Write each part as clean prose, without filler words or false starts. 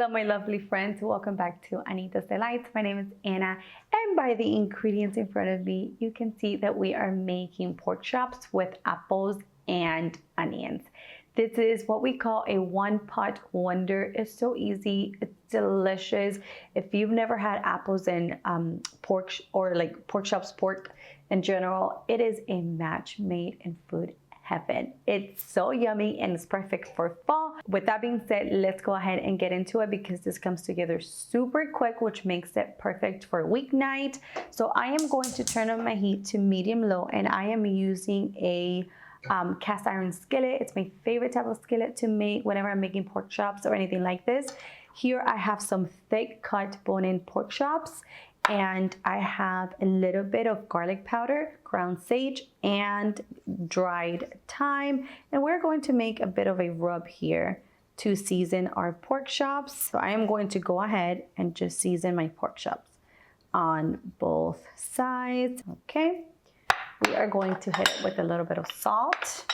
Hello, my lovely friends. Welcome back to Anitas Delights. My name is Anna, and by the ingredients in front of me, you can see that we are making pork chops with apples and onions. This is what we call a one-pot wonder. It's so easy. It's delicious. If you've never had apples and pork or like pork chops, pork in general, it is a match made in food heaven. It's so yummy and it's perfect for fall. With that being said, let's go ahead and get into it because this comes together super quick, which makes it perfect for a weeknight. So I am going to turn on my heat to medium low, and I am using a cast iron skillet. It's my favorite type of skillet to make whenever I'm making pork chops or anything like this. Here I have some thick cut bone-in pork chops, and I have a little bit of garlic powder, ground sage, and dried thyme. And we're going to make a bit of a rub here to season our pork chops. So I am going to go ahead and just season my pork chops on both sides. Okay. We are going to hit it with a little bit of salt.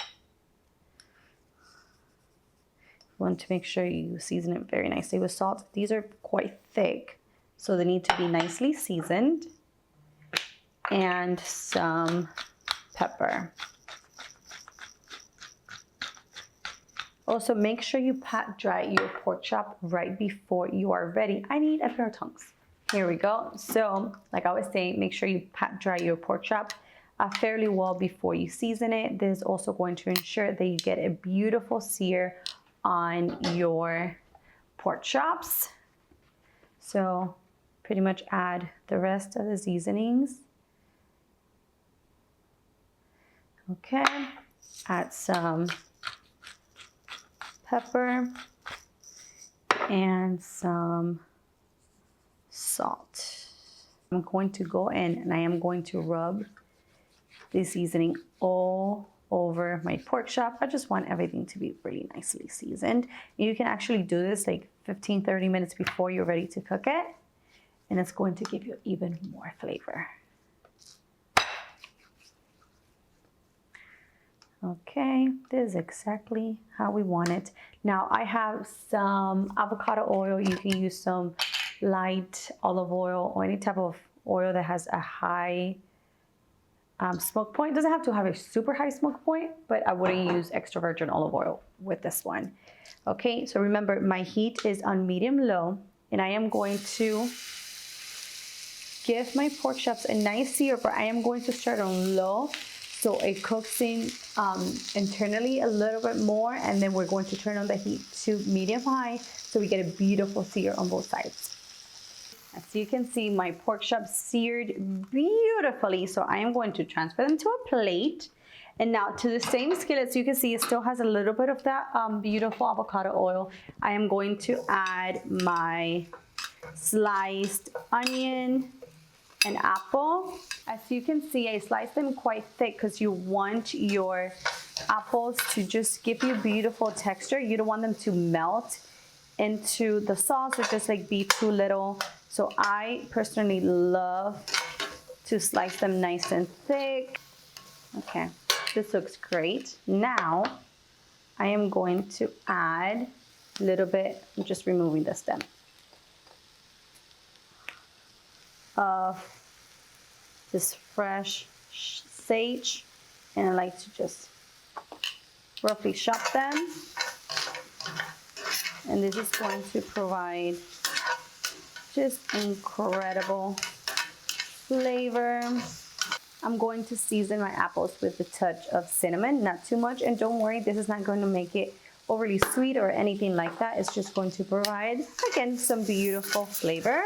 You want to make sure you season it very nicely with salt. These are quite thick, so they need to be nicely seasoned. And some pepper. Also, make sure you pat dry your pork chop right before you are ready. I need a pair of tongs. Here we go. So, like I was saying, make sure you pat dry your pork chop fairly well before you season it. This is also going to ensure that you get a beautiful sear on your pork chops. So pretty much add the rest of the seasonings. Okay, add some pepper and some salt. I'm going to go in and I am going to rub the seasoning all over my pork chop. I just want everything to be really nicely seasoned. You can actually do this like 15-30 minutes before you're ready to cook it, and it's going to give you even more flavor. Okay, this is exactly how we want it. Now I have some avocado oil. You can use some light olive oil or any type of oil that has a high smoke point. It doesn't have to have a super high smoke point, but I wouldn't use extra virgin olive oil with this one. Okay, so remember my heat is on medium low, and I am going to give my pork chops a nice sear, but I am going to start on low so it cooks in internally a little bit more, and then we're going to turn on the heat to medium high so we get a beautiful sear on both sides. As you can see, my pork chops seared beautifully, so I am going to transfer them to a plate. And now to the same skillet, so you can see it still has a little bit of that beautiful avocado oil. I am going to add my sliced onion and apple. As you can see, I sliced them quite thick because you want your apples to just give you beautiful texture. You don't want them to melt into the sauce or just like be too little. So I personally love to slice them nice and thick. Okay, this looks great. Now I am going to add a little bit, I'm just removing the stem, of this fresh sage, and I like to just roughly chop them. And this is going to provide just incredible flavor. I'm going to season my apples with a touch of cinnamon, not too much, and don't worry, this is not going to make it overly sweet or anything like that. It's just going to provide, again, some beautiful flavor.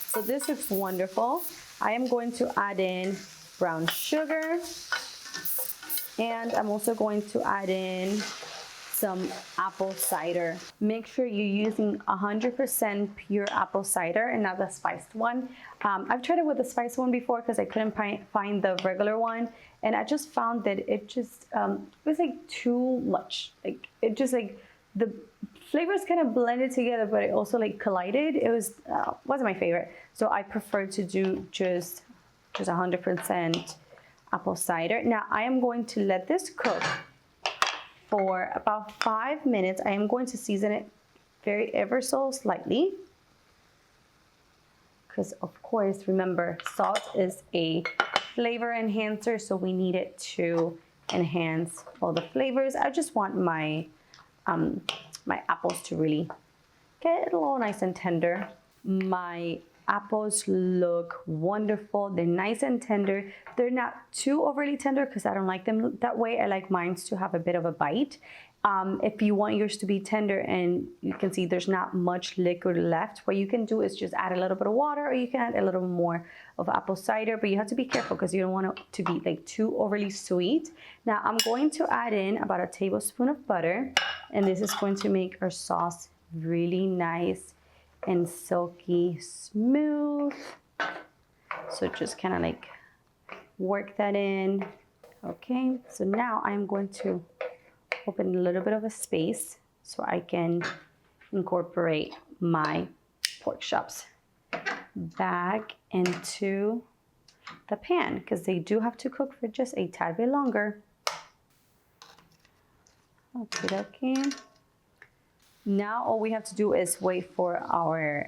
So this is wonderful. I am going to add in brown sugar, and I'm also going to add in some apple cider. Make sure you're using 100% pure apple cider and not the spiced one. I've tried it with the spiced one before because I couldn't find the regular one, and I just found that it just it was like too much. Like it just like the flavors kind of blended together, but it also like collided. It was wasn't my favorite, so I prefer to do just 100% apple cider. Now I am going to let this cook for about 5 minutes. I am going to season it very ever so slightly. Because of course, remember, salt is a flavor enhancer, so we need it to enhance all the flavors. I just want my my apples to really get a little nice and tender. My apples look wonderful. They're nice and tender. They're not too overly tender because I don't like them that way. I like mine to have a bit of a bite. If you want yours to be tender, and you can see there's not much liquid left, what you can do is just add a little bit of water, or you can add a little more of apple cider, but you have to be careful because you don't want it to be like too overly sweet. Now I'm going to add in about a tablespoon of butter, and this is going to make our sauce really nice and silky smooth. So just kind of like work that in. Okay, so now I'm going to open a little bit of a space so I can incorporate my pork chops back into the pan, because they do have to cook for just a tad bit longer. Okay. Now all we have to do is wait for our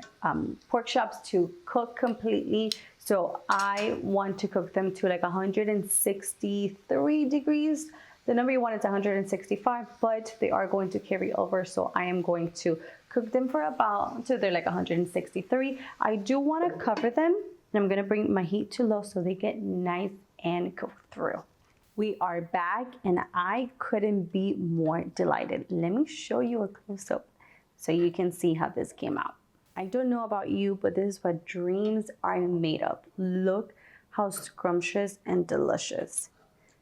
pork chops to cook completely. So I want to cook them to like 163 degrees. The number you want is 165, but they are going to carry over. So I am going to cook them for about, so they're like 163. I do want to cover them, and I'm going to bring my heat to low so they get nice and cooked through. We are back, and I couldn't be more delighted. Let me show you a close-up so you can see how this came out. I don't know about you, but this is what dreams are made of. Look how scrumptious and delicious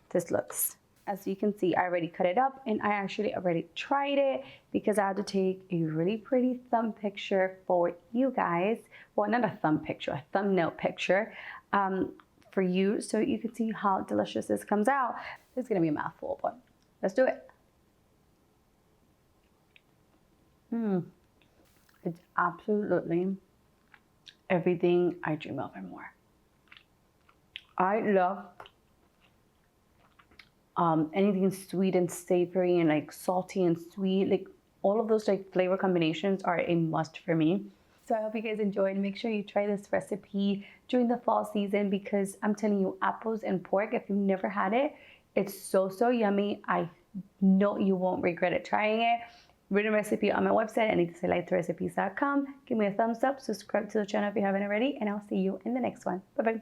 this looks. As you can see, I already cut it up, and I actually already tried it because I had to take a really pretty thumb picture for you guys. Well, not a thumb picture, a thumbnail picture for you, so you can see how delicious this comes out. It's gonna be a mouthful, but let's do it. It's absolutely everything I dream of and more. I love anything sweet and savory and like salty and sweet, like all of those like flavor combinations are a must for me. So I hope you guys enjoyed. Make sure you try this recipe during the fall season, because I'm telling you, apples and pork, if you've never had it, it's so yummy. I know you won't regret it trying it. Written recipe on my website, anitasrecipes.com. Give me a thumbs up, subscribe to the channel if you haven't already, and I'll see you in the next one. Bye-bye.